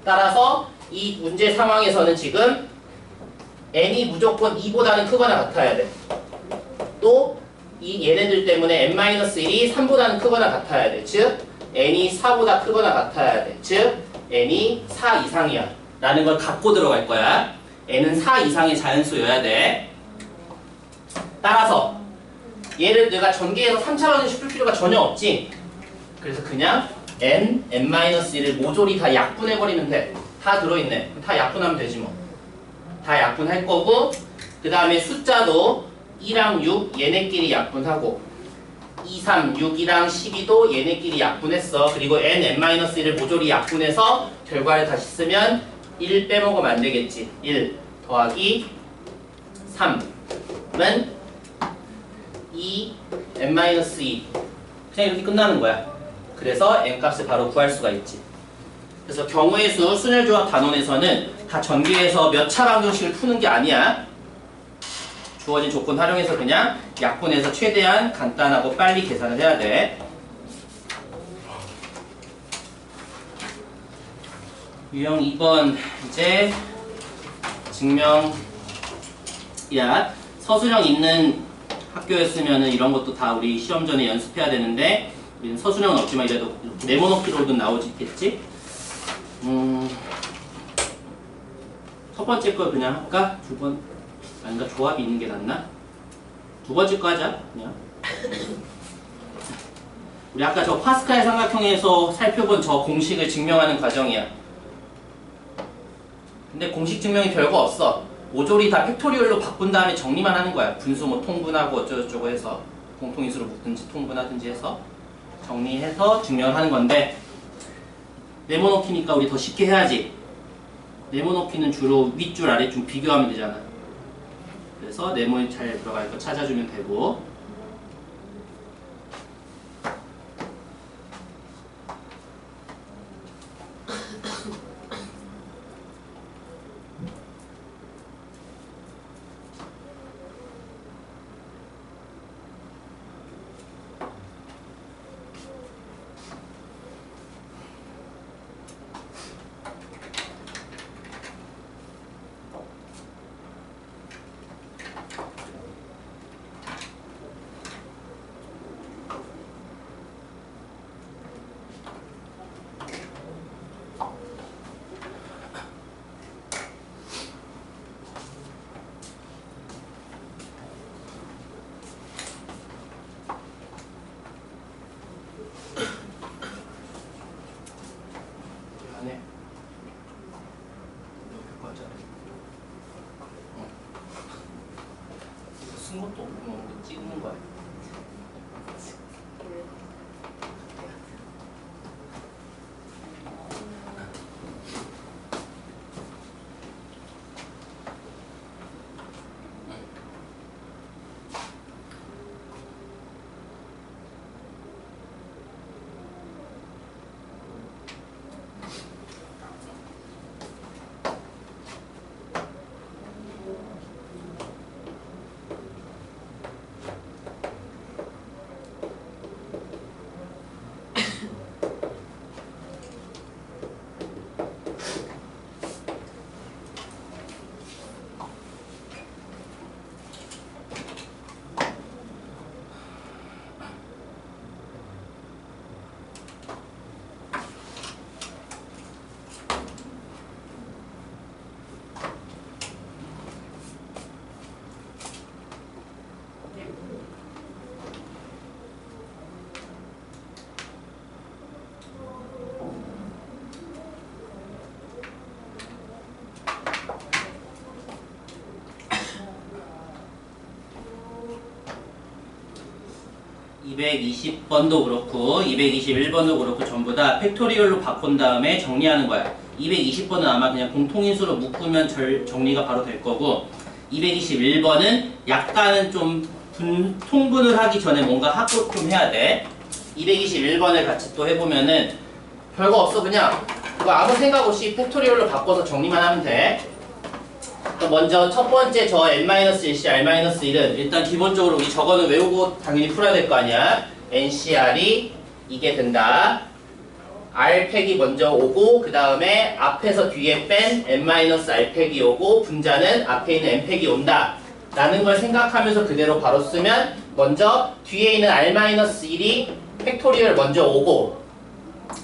Speaker 1: 따라서 이 문제 상황에서는 지금 n이 무조건 2보다는 크거나 같아야 돼. 또 이 얘네들 때문에 n-1이 3보다는 크거나 같아야 돼. 즉 n이 4보다 크거나 같아야 돼. 즉 n이 4 이상이야 라는 걸 갖고 들어갈 거야. n은 4 이상의 자연수여야 돼. 따라서 얘를 내가 전개해서 3차 방정식 풀 필요가 전혀 없지. 그래서 그냥 n-1을 모조리 다 약분해버리면 돼. 다 들어있네. 다 약분하면 되지 뭐. 다 약분할 거고 그 다음에 숫자도 2랑 6 얘네끼리 약분하고 2, 3, 6이랑 12도 얘네끼리 약분했어. 그리고 n-1을 모조리 약분해서 결과를 다시 쓰면 1 빼먹으면 안 되겠지. 1 더하기 3은 2, n-2 그냥 이렇게 끝나는 거야. 그래서 n값을 바로 구할 수가 있지. 그래서 경우의 수 순열조합 단원에서는 다 전개해서 몇 차 방정식을 푸는 게 아니야. 주어진 조건 활용해서 그냥 약분해서 최대한 간단하고 빨리 계산을 해야 돼. 유형 2번 이제 증명이야. 서술형 있는 학교였으면 이런 것도 다 우리 시험 전에 연습해야 되는데 우리는 서술형은 없지만 이래도 네모넣기로든 나오겠지? 첫 번째 거 그냥 할까? 두 번 아닌가? 조합이 있는 게 낫나? 두 번째 거 하자 그냥. 우리 아까 저 파스칼 삼각형에서 살펴본 저 공식을 증명하는 과정이야. 근데 공식 증명이 별거 없어. 모조리 다 팩토리얼로 바꾼 다음에 정리만 하는 거야. 분수 뭐 통분하고 어쩌고저쩌고 해서 공통인수로 묶든지 통분하든지 해서 정리해서 증명을 하는 건데 네모넣기니까 우리 더 쉽게 해야지. 네모넣기는 주로 윗줄 아랫줄 비교하면 되잖아. 그래서 네모에 잘 들어갈 거 찾아주면 되고 220번도 그렇고 221번도 그렇고 전부 다 팩토리얼로 바꾼 다음에 정리하는 거야. 220번은 아마 그냥 공통인수로 묶으면 정리가 바로 될 거고 221번은 약간은 좀 통분을 하기 전에 뭔가 하고 좀 해야 돼. 221번을 같이 또 해보면은 별거 없어. 그냥 이거 아무 생각 없이 팩토리얼로 바꿔서 정리만 하면 돼. 먼저 첫 번째 저 n-1c r-1은 일단 기본적으로 우리 저거는 외우고 당연히 풀어야 될 거 아니야. ncr이 이게 된다. r팩이 먼저 오고 그 다음에 앞에서 뒤에 뺀 n-r팩이 오고 분자는 앞에 있는 n팩이 온다 라는 걸 생각하면서 그대로 바로 쓰면 먼저 뒤에 있는 r-1이 팩토리얼 먼저 오고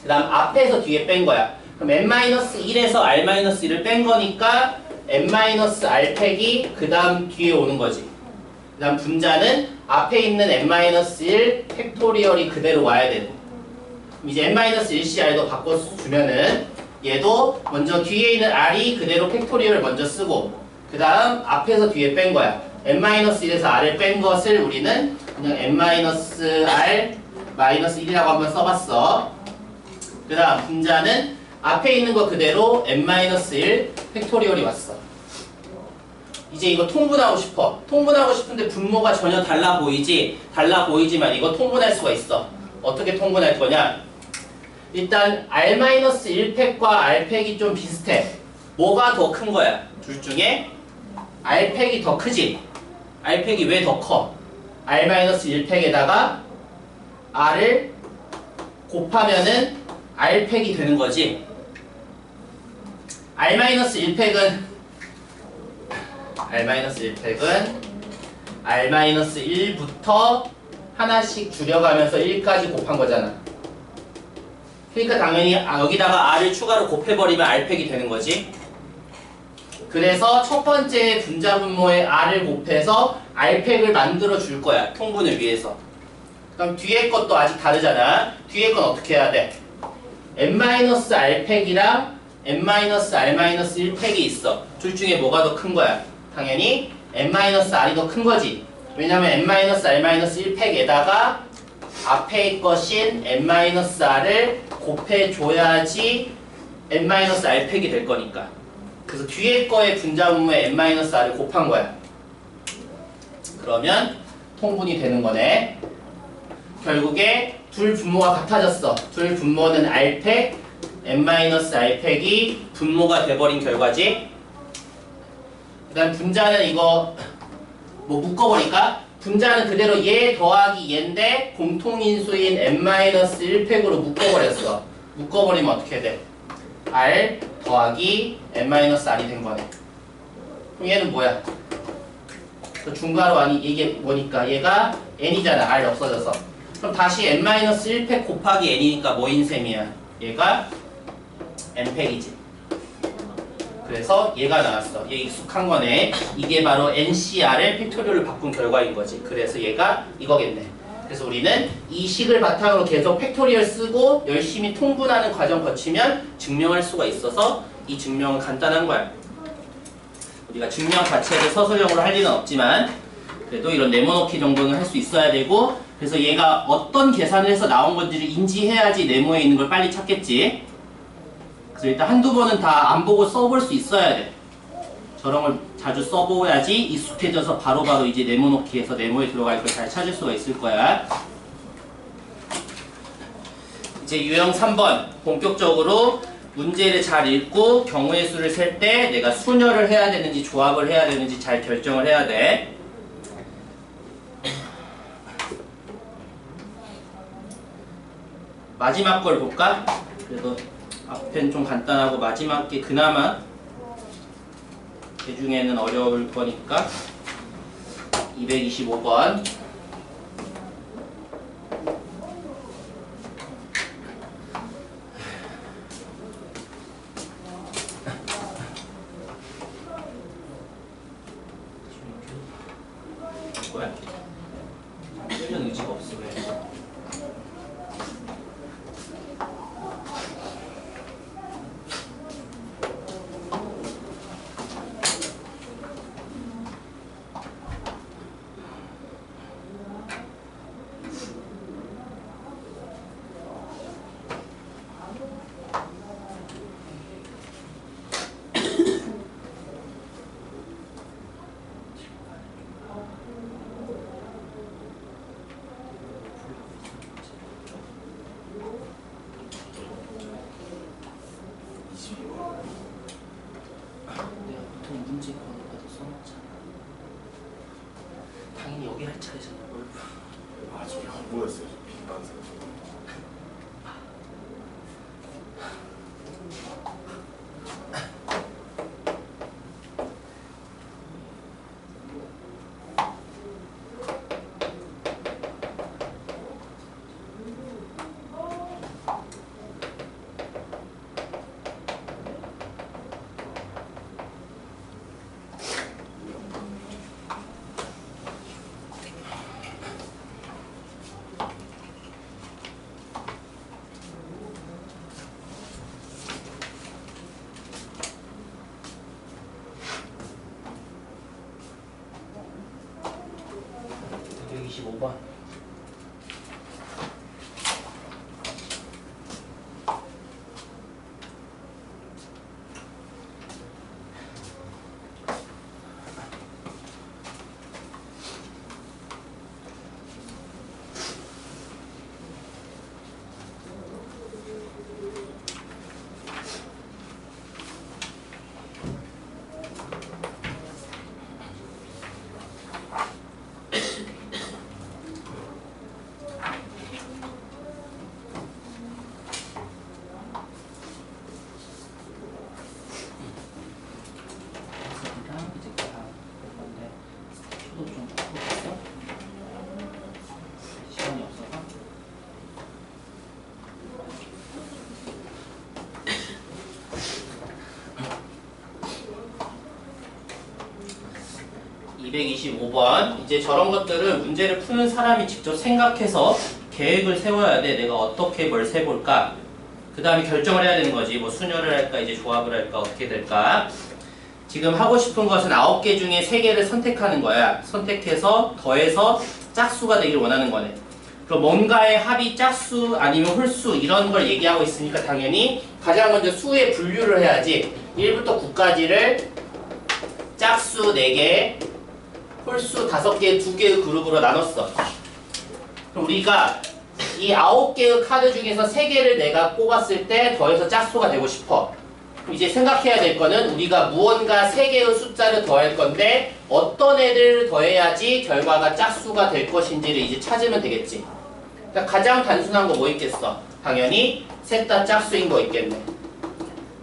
Speaker 1: 그 다음 앞에서 뒤에 뺀 거야. 그럼 n-1에서 r-1을 뺀 거니까 n-r팩이 그 다음 뒤에 오는 거지. 그 다음 분자는 앞에 있는 n-1 팩토리얼이 그대로 와야 되는. 이제 n-1cr도 바꿔주면은 얘도 먼저 뒤에 있는 r이 그대로 팩토리얼을 먼저 쓰고 그 다음 앞에서 뒤에 뺀 거야. n-1에서 r을 뺀 것을 우리는 그냥 n-r-1이라고 한번 써봤어. 그 다음 분자는 앞에 있는 거 그대로 n-1 팩토리얼이 왔어. 이제 이거 통분하고 싶어. 통분하고 싶은데 분모가 전혀 달라 보이지? 달라 보이지만 이거 통분할 수가 있어. 어떻게 통분할 거냐? 일단 r-1팩과 r팩이 좀 비슷해. 뭐가 더 큰 거야? 둘 중에 r팩이 더 크지? r팩이 왜 더 커? r-1팩에다가 r을 곱하면은 r팩이 되는 거지. r-1팩은 r-1부터 하나씩 줄여가면서 1까지 곱한 거잖아. 그러니까 당연히 여기다가 r을 추가로 곱해버리면 r팩이 되는 거지. 그래서 첫 번째 분자 분모에 r을 곱해서 r팩을 만들어 줄 거야. 통분을 위해서. 그럼 뒤에 것도 아직 다르잖아. 뒤에 건 어떻게 해야 돼? n-r팩이랑 n-r-1팩이 있어. 둘 중에 뭐가 더 큰 거야? 당연히 n-r이 더 큰 거지. 왜냐면 n-r-1팩에다가 앞에 것인 n-r을 곱해줘야지 n-r팩이 될 거니까. 그래서 뒤에 거의 분자 분모에 n-r을 곱한 거야. 그러면 통분이 되는 거네. 결국에 둘 분모가 같아졌어. 둘 분모는 r팩, n-r팩이 분모가 돼버린 결과지. 그 다음 분자는 이거 뭐 묶어버릴까? 분자는 그대로 얘 더하기 얘인데 공통인수인 n-1팩으로 묶어버렸어. 묶어버리면 어떻게 돼? r 더하기 n-r이 된 거네. 그럼 얘는 뭐야? 중괄호 아니 이게 뭐니까 얘가 n이잖아. r 없어져서. 그럼 다시 n-1팩 곱하기 n이니까 뭐인 셈이야? 얘가 n팩이지. 그래서 얘가 나왔어. 얘 익숙한 거네. 이게 바로 NCR의 팩토리얼을 바꾼 결과인 거지. 그래서 얘가 이거겠네. 그래서 우리는 이 식을 바탕으로 계속 팩토리얼 쓰고 열심히 통분하는 과정 거치면 증명할 수가 있어서 이 증명은 간단한 거야. 우리가 증명 자체를 서술형으로 할 일은 없지만 그래도 이런 네모넣기 정도는 할 수 있어야 되고 그래서 얘가 어떤 계산을 해서 나온 건지를 인지해야지 네모에 있는 걸 빨리 찾겠지. 그래서 일단 한두 번은 다 안 보고 써볼 수 있어야 돼. 저런 걸 자주 써봐야지 익숙해져서 바로바로 이제 네모넣기에서 네모에 들어갈 걸 잘 찾을 수가 있을 거야. 이제 유형 3번 본격적으로 문제를 잘 읽고 경우의 수를 셀 때 내가 순열을 해야 되는지 조합을 해야 되는지 잘 결정을 해야 돼. 마지막 걸 볼까? 그래도 앞엔 좀 간단하고 마지막 게 그나마 그 중에는 어려울 거니까 225번 뭐야? 쓸려는 의지가 없어. 왜? 225번. 이제 저런 것들은 문제를 푸는 사람이 직접 생각해서 계획을 세워야 돼. 내가 어떻게 뭘 세볼까? 그 다음에 결정을 해야 되는 거지. 뭐 순열을 할까, 이제 조합을 할까, 어떻게 될까? 지금 하고 싶은 것은 9개 중에 3개를 선택하는 거야. 선택해서 더해서 짝수가 되길 원하는 거네. 그럼 뭔가의 합이 짝수 아니면 홀수 이런 걸 얘기하고 있으니까 당연히 가장 먼저 수의 분류를 해야지. 1부터 9까지를 짝수 4개, 홀수 5개, 2개의 그룹으로 나눴어. 그럼 우리가 이 9개의 카드 중에서 3개를 내가 뽑았을 때 더해서 짝수가 되고 싶어. 그럼 이제 생각해야 될 거는 우리가 무언가 3개의 숫자를 더할 건데 어떤 애를 더해야지 결과가 짝수가 될 것인지를 이제 찾으면 되겠지. 그러니까 가장 단순한 거 뭐 있겠어? 당연히 셋 다 짝수인 거 있겠네.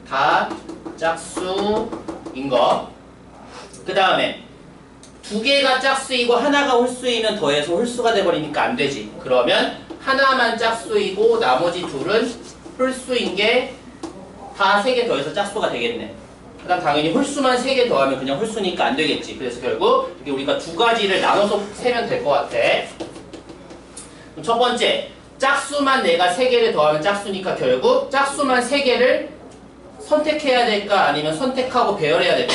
Speaker 1: 다 짝수인 거. 그 다음에 2개가 짝수이고 하나가 홀수이면 더해서 홀수가 돼버리니까 안 되지. 그러면 하나만 짝수이고 나머지 둘은 홀수인 게 다 3개 더해서 짝수가 되겠네. 그 다음 당연히 홀수만 3개 더하면 그냥 홀수니까 안 되겠지. 그래서 결국 이렇게 우리가 2가지를 나눠서 세면 될 것 같아. 첫 번째, 짝수만 내가 3개를 더하면 짝수니까 결국 짝수만 3개를 선택해야 될까 아니면 선택하고 배열해야 될까?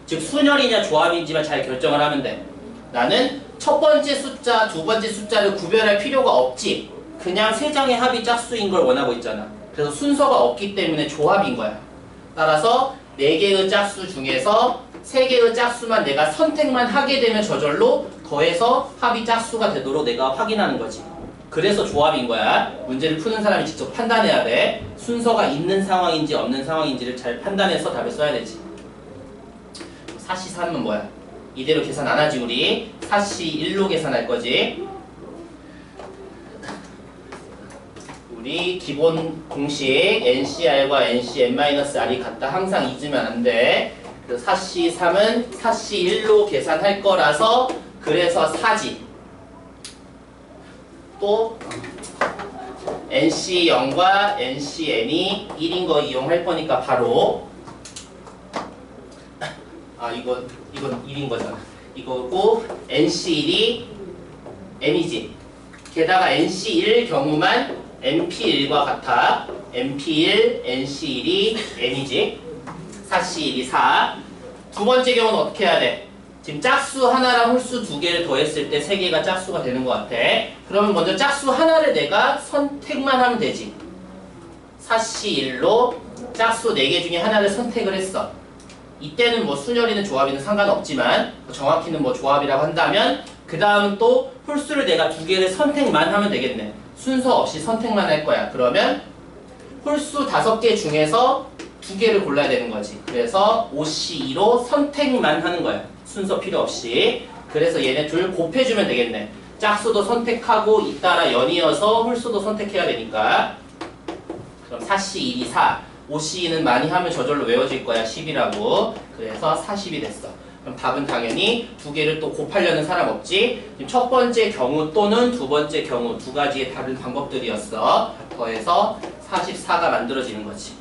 Speaker 1: 즉 순열이냐 조합인지만 잘 결정을 하면 돼. 나는 첫 번째 숫자, 두 번째 숫자를 구별할 필요가 없지. 그냥 3장의 합이 짝수인 걸 원하고 있잖아. 그래서 순서가 없기 때문에 조합인 거야. 따라서 4개의 짝수 중에서 3개의 짝수만 내가 선택만 하게 되면 저절로 더해서 합이 짝수가 되도록 내가 확인하는 거지. 그래서 조합인 거야. 문제를 푸는 사람이 직접 판단해야 돼. 순서가 있는 상황인지 없는 상황인지를 잘 판단해서 답을 써야 되지. 4시 3은 뭐야? 이대로 계산 안 하지 우리. 4시 1로 계산할 거지. 우리 기본 공식 NCR과 NCN-R이 같다. 항상 잊으면 안 돼. 그래서 4시 3은 4시 1로 계산할 거라서 그래서 4지. 또 NC0과 NCN이 1인 거 이용할 거니까 바로 이건 1인 거잖아. 이거고 NC1이 N이지. 게다가 NC1 경우만 NP1과 같아. NP1, NC1이 N이지. 4C 1이 4. 두 번째 경우는 어떻게 해야 돼? 지금 짝수 하나랑 홀수 2개를 더했을 때 3개가 짝수가 되는 것 같아. 그러면 먼저 짝수 하나를 내가 선택만 하면 되지. 4C 1로 짝수 4개 중에 하나를 선택을 했어. 이때는 뭐 순열이는 조합이는 상관없지만 정확히는 뭐 조합이라고 한다면 그 다음은 또 홀수를 내가 2개를 선택만 하면 되겠네. 순서 없이 선택만 할 거야. 그러면 홀수 5개 중에서 2개를 골라야 되는 거지. 그래서 5C2로 선택만 하는 거야. 순서 필요 없이. 그래서 얘네 둘 곱해주면 되겠네. 짝수도 선택하고 잇따라 연이어서 홀수도 선택해야 되니까. 그럼 4C1이 4. 5C는 많이 하면 저절로 외워질 거야. 10이라고. 그래서 40이 됐어. 그럼 답은 당연히 2개를 또 곱하려는 사람 없지. 지금 첫 번째 경우 또는 두 번째 경우 2가지의 다른 방법들이었어. 더해서 44가 만들어지는 거지.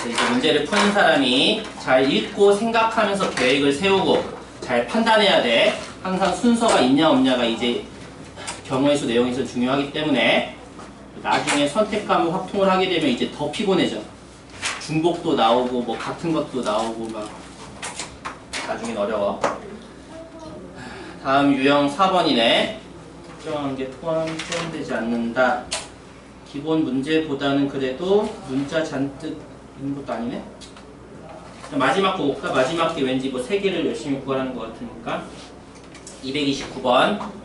Speaker 1: 이제 문제를 푸는 사람이 잘 읽고 생각하면서 계획을 세우고 잘 판단해야 돼. 항상 순서가 있냐 없냐가 이제 경우의 수 내용에서 중요하기 때문에 나중에 선택감을 확통을 하게 되면 이제 더 피곤해져. 중복도 나오고 뭐 같은 것도 나오고 막 나중엔 어려워. 다음 유형 4번이네. 특정한 게 포함되지 않는다. 기본 문제보다는 그래도 문자 잔뜩 있는 것도 아니네. 마지막 거 볼까? 마지막 게 왠지 뭐 3개를 열심히 구하라는 것 같으니까. 229번.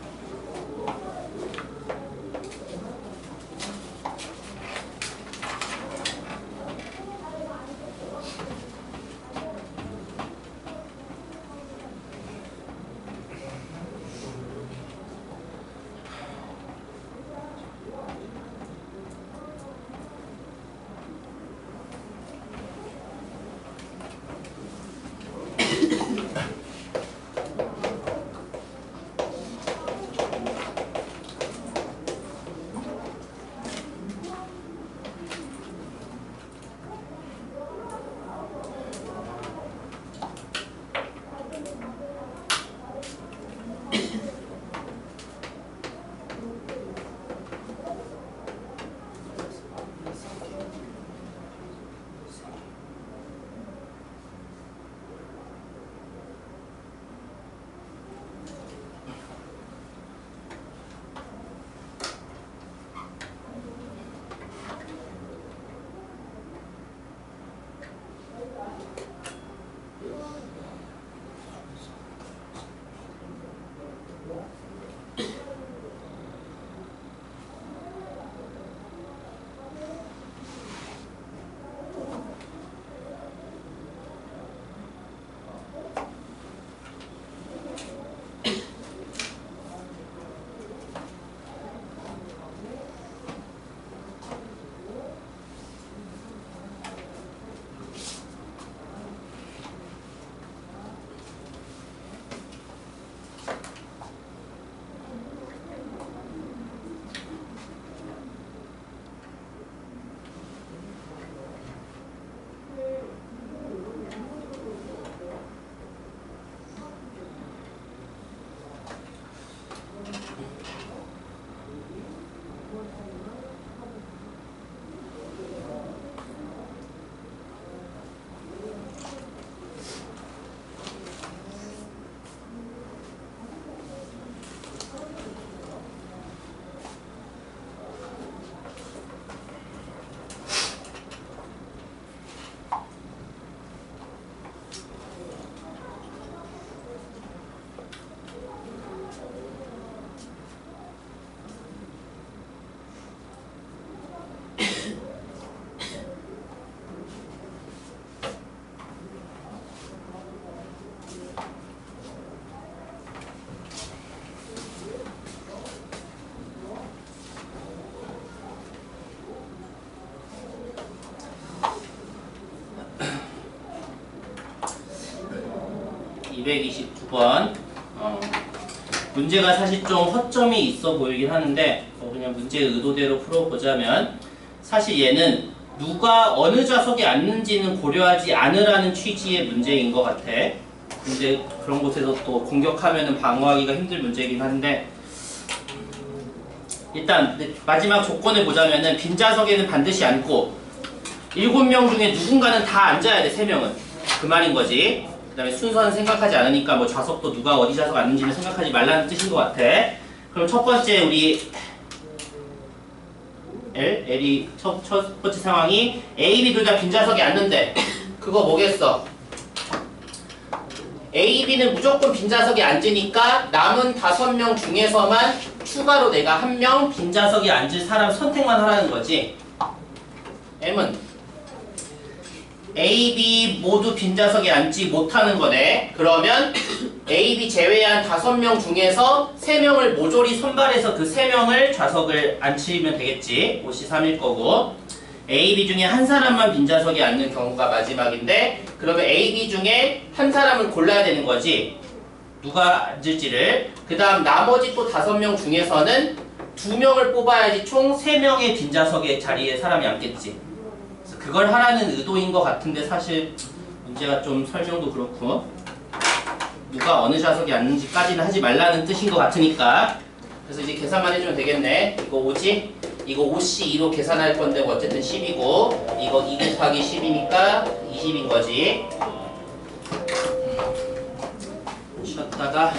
Speaker 1: 229번. 문제가 사실 좀 허점이 있어 보이긴 하는데 그냥 문제의 의도대로 풀어보자면 사실 얘는 누가 어느 좌석에 앉는지는 고려하지 않으라는 취지의 문제인 것 같아. 근데 그런 곳에서 또 공격하면 방어하기가 힘들 문제이긴 한데 일단 마지막 조건을 보자면은 빈좌석에는 반드시 앉고 7명 중에 누군가는 다 앉아야 돼. 3명은. 그 말인 거지. 그 다음에 순서는 생각하지 않으니까 뭐 좌석도 누가 어디 좌석 앉는지는 생각하지 말라는 뜻인 것 같아. 그럼 첫 번째 우리 L이 첫 번째 상황이 A, B 둘 다 빈좌석에 앉는데 그거 뭐겠어? A, B는 무조건 빈좌석에 앉으니까 남은 5명 중에서만 추가로 내가 1명 빈좌석에 앉을 사람 선택만 하라는 거지. M은 A, B 모두 빈좌석에 앉지 못하는 거네. 그러면 A, B 제외한 5명 중에서 3명을 모조리 선발해서 그 3명을 좌석을 앉히면 되겠지. 옷이 3일 거고 A, B 중에 한 사람만 빈좌석에 앉는 경우가 마지막인데 그러면 A, B 중에 한 사람을 골라야 되는 거지. 누가 앉을지를. 그 다음 나머지 또 5명 중에서는 2명을 뽑아야지 총 3명의 빈좌석의 자리에 사람이 앉겠지. 그걸 하라는 의도인 것 같은데 사실 문제가 좀 설명도 그렇고 누가 어느 좌석에 앉는지까지는 하지 말라는 뜻인 것 같으니까 그래서 이제 계산만 해주면 되겠네. 이거 5지? 이거 5C 2로 계산할 건데 어쨌든 10이고 이거 2 곱하기 10이니까 20인 거지. 쉬었다가